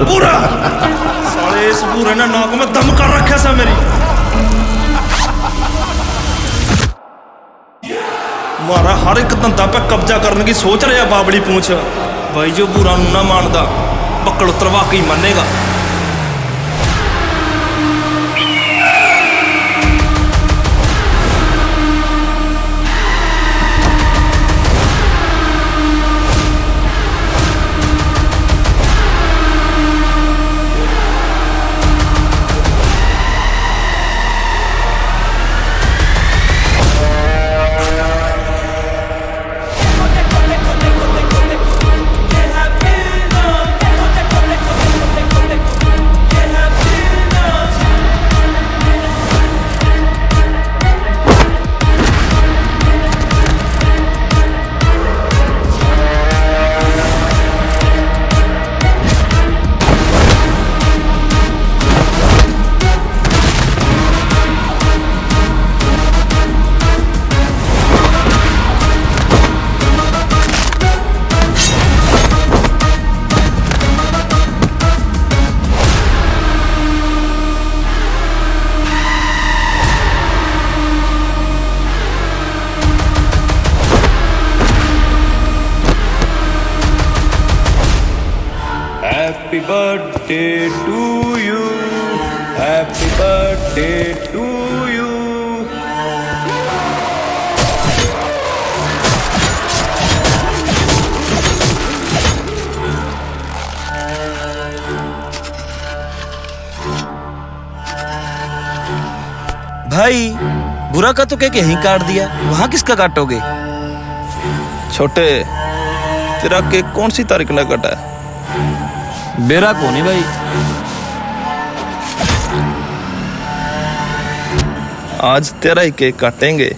पूरा साले इस पूरे ने नाक में दम कर रखा सा मेरी। मारा हर एक धंधा पे कब्जा करने की सोच रहा बाबड़ी पूछ भाई, जो बुरा ना मानदा पकड़ उतरवा के ही मानेगा। Happy birthday to you. Happy birthday to you. भाई बुरा का तो केक यहीं काट दिया, वहां किसका काटोगे? छोटे, तेरा केक कौन सी तारीख ने कटा है? बेरा को नहीं भाई। आज तेरा ही केक काटेंगे।